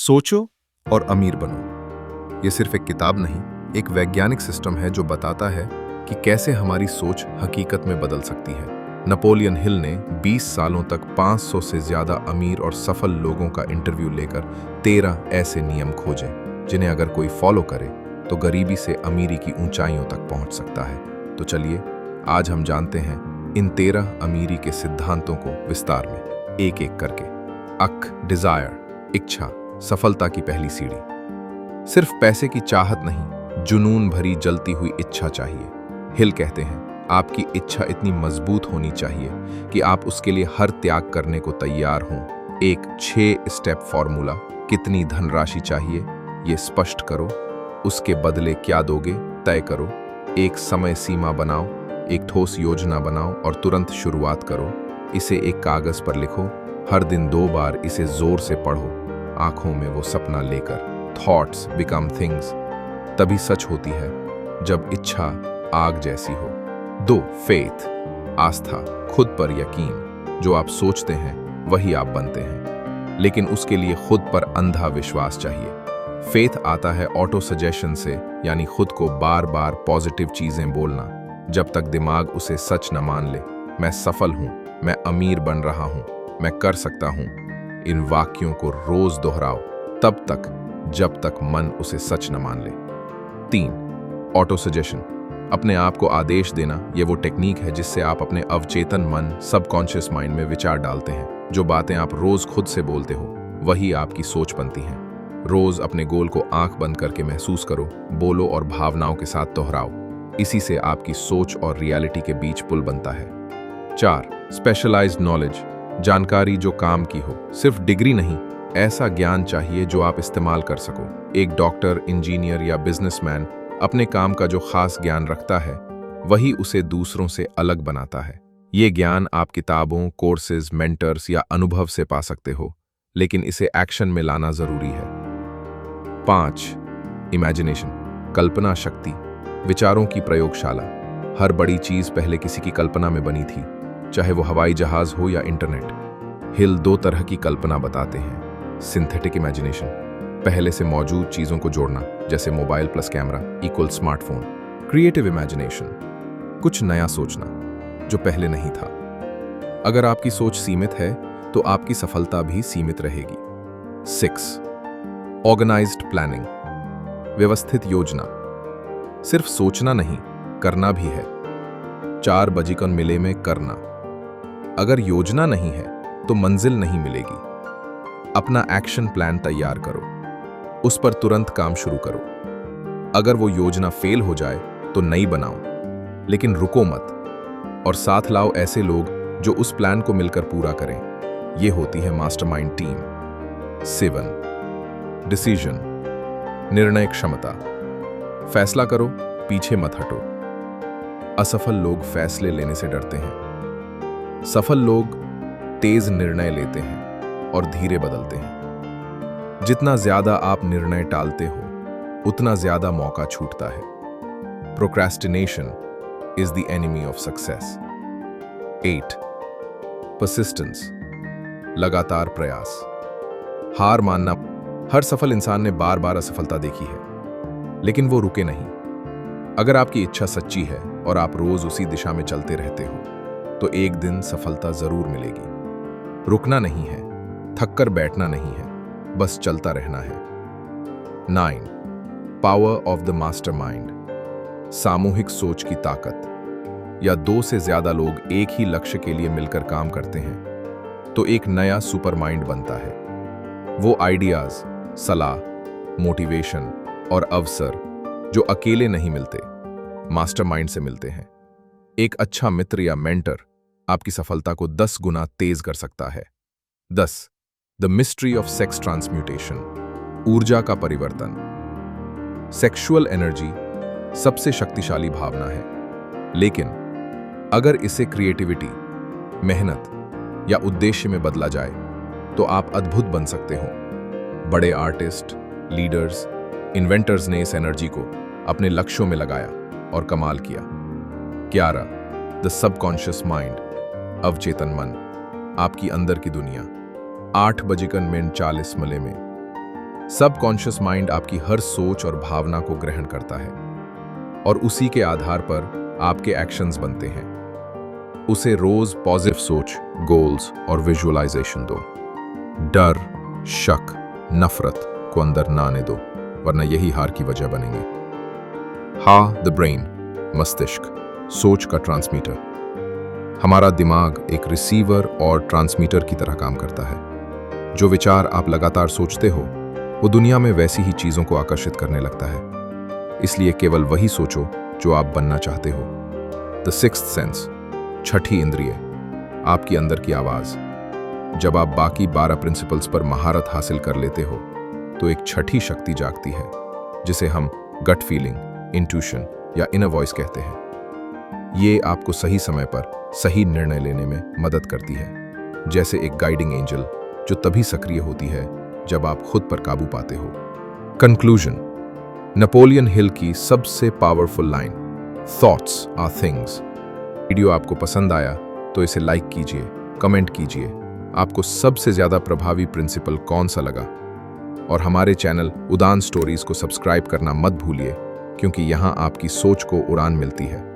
सोचो और अमीर बनो। ये सिर्फ एक किताब नहीं, एक वैज्ञानिक सिस्टम है जो बताता है कि कैसे हमारी सोच हकीकत में बदल सकती है। नेपोलियन हिल ने 20 सालों तक 500 से ज्यादा अमीर और सफल लोगों का इंटरव्यू लेकर 13 ऐसे नियम खोजे जिन्हें अगर कोई फॉलो करे तो गरीबी से अमीरी की ऊंचाइयों तक पहुंच सकता है। तो चलिए आज हम जानते हैं इन 13 अमीरी के सिद्धांतों को विस्तार में, एक एक करके। डिजायर, इच्छा, सफलता की पहली सीढ़ी। सिर्फ पैसे की चाहत नहीं, जुनून भरी जलती हुई इच्छा चाहिए। हिल कहते हैं आपकी इच्छा इतनी मजबूत होनी चाहिए कि आप उसके लिए हर त्याग करने को तैयार हों। एक 6 स्टेप फॉर्मूला। कितनी धनराशि चाहिए ये स्पष्ट करो, उसके बदले क्या दोगे तय करो। एक समय सीमा बनाओ, एक ठोस योजना बनाओ और तुरंत शुरुआत करो। इसे एक कागज पर लिखो, हर दिन 2 बार इसे जोर से पढ़ो, आंखों में वो सपना लेकर। Thoughts become things. तभी सच होती है जब इच्छा आग जैसी हो। 2 फेथ, आस्था, खुद पर यकीन। जो आप सोचते हैं वही आप बनते हैं, लेकिन उसके लिए खुद पर अंधा विश्वास चाहिए। फेथ आता है ऑटो सजेशन से, यानी खुद को बार बार पॉजिटिव चीजें बोलना जब तक दिमाग उसे सच न मान ले। मैं सफल हूं, मैं अमीर बन रहा हूं, मैं कर सकता हूं। इन वाक्यों को रोज दोहराओ तब तक जब तक मन उसे सच न मान ले। 3 ऑटो सजेशन, अपने आप को आदेश देना। ये वो टेक्निक है जिससे आप अपने अवचेतन मन, सबकॉन्शियस माइंड में विचार डालते हैं। जो बातें आप रोज खुद से बोलते हो वही आपकी सोच बनती हैं। रोज अपने गोल को आंख बंद करके महसूस करो, बोलो और भावनाओं के साथ दोहराओ। इसी से आपकी सोच और रियलिटी के बीच पुल बनता है। 4 स्पेशलाइज्ड नॉलेज, जानकारी जो काम की हो। सिर्फ डिग्री नहीं, ऐसा ज्ञान चाहिए जो आप इस्तेमाल कर सको। एक डॉक्टर, इंजीनियर या बिजनेसमैन अपने काम का जो खास ज्ञान रखता है वही उसे दूसरों से अलग बनाता है। ये ज्ञान आप किताबों, कोर्सेज, मेंटर्स या अनुभव से पा सकते हो, लेकिन इसे एक्शन में लाना जरूरी है। 5 इमेजिनेशन, कल्पना शक्ति, विचारों की प्रयोगशाला। हर बड़ी चीज पहले किसी की कल्पना में बनी थी, चाहे वो हवाई जहाज हो या इंटरनेट। हिल 2 तरह की कल्पना बताते हैं। सिंथेटिक इमेजिनेशन, पहले से मौजूद चीजों को जोड़ना, जैसे mobile plus camera equal smartphone. Creative imagination, कुछ नया सोचना जो पहले नहीं था। अगर आपकी सोच सीमित है तो आपकी सफलता भी सीमित रहेगी। 6 ऑर्गेनाइज्ड प्लानिंग, व्यवस्थित योजना। सिर्फ सोचना नहीं, करना भी है। 4 बजीकन मिले में करना। अगर योजना नहीं है तो मंजिल नहीं मिलेगी। अपना एक्शन प्लान तैयार करो, उस पर तुरंत काम शुरू करो। अगर वो योजना फेल हो जाए तो नई बनाओ, लेकिन रुको मत और साथ लाओ ऐसे लोग जो उस प्लान को मिलकर पूरा करें। ये होती है मास्टरमाइंड टीम। 7 डिसीजन, निर्णय क्षमता। फैसला करो, पीछे मत हटो। असफल लोग फैसले लेने से डरते हैं, सफल लोग तेज निर्णय लेते हैं और धीरे बदलते हैं। जितना ज्यादा आप निर्णय टालते हो उतना ज्यादा मौका छूटता है। Procrastination is the enemy of success. 8 persistence, लगातार प्रयास। हार मानना, हर सफल इंसान ने बार बार असफलता देखी है, लेकिन वो रुके नहीं। अगर आपकी इच्छा सच्ची है और आप रोज उसी दिशा में चलते रहते हो तो एक दिन सफलता जरूर मिलेगी। रुकना नहीं है, थककर बैठना नहीं है, बस चलता रहना है। 9 पावर ऑफ द मास्टरमाइंड, सामूहिक सोच की ताकत। या 2 से ज्यादा लोग एक ही लक्ष्य के लिए मिलकर काम करते हैं तो एक नया सुपर माइंड बनता है। वो आइडियाज, सलाह, मोटिवेशन और अवसर जो अकेले नहीं मिलते, मास्टरमाइंड से मिलते हैं। एक अच्छा मित्र या मेंटर आपकी सफलता को 10 गुना तेज कर सकता है। 10 the mystery of sex transmutation, ऊर्जा का परिवर्तन। सेक्सुअल एनर्जी सबसे शक्तिशाली भावना है, लेकिन अगर इसे क्रिएटिविटी, मेहनत या उद्देश्य में बदला जाए तो आप अद्भुत बन सकते हो। बड़े आर्टिस्ट, लीडर्स, इन्वेंटर्स ने इस एनर्जी को अपने लक्ष्यों में लगाया और कमाल किया। 11 द सबकॉन्शियस माइंड, अवचेतन मन, आपकी अंदर की दुनिया। 8 बजकर 40 मिनट में सबकॉन्शियस माइंड आपकी हर सोच और भावना को ग्रहण करता है और उसी के आधार पर आपके एक्शंस बनते हैं। उसे रोज पॉजिटिव सोच, गोल्स और विजुअलाइजेशन दो। डर, शक, नफरत को अंदर ना आने दो, वरना यही हार की वजह बनेंगे। द ब्रेन, मस्तिष्क, सोच का ट्रांसमीटर। हमारा दिमाग एक रिसीवर और ट्रांसमीटर की तरह काम करता है। जो विचार आप लगातार सोचते हो वो दुनिया में वैसी ही चीजों को आकर्षित करने लगता है। इसलिए केवल वही सोचो जो आप बनना चाहते हो। द सिक्स्थ सेंस, छठी इंद्रिय, आपकी अंदर की आवाज। जब आप बाकी 12 प्रिंसिपल्स पर महारत हासिल कर लेते हो तो एक छठी शक्ति जागती है, जिसे हम गट फीलिंग, इंट्यूशन या इनर वॉइस कहते हैं। ये आपको सही समय पर सही निर्णय लेने में मदद करती है, जैसे एक गाइडिंग एंजल जो तभी सक्रिय होती है जब आप खुद पर काबू पाते हो। कंक्लूजन, नेपोलियन हिल की सबसे powerful line, thoughts are things. Video आपको पसंद आया तो इसे लाइक कीजिए, कमेंट कीजिए आपको सबसे ज्यादा प्रभावी प्रिंसिपल कौन सा लगा, और हमारे चैनल उड़ान स्टोरीज को सब्सक्राइब करना मत भूलिए, क्योंकि यहाँ आपकी सोच को उड़ान मिलती है।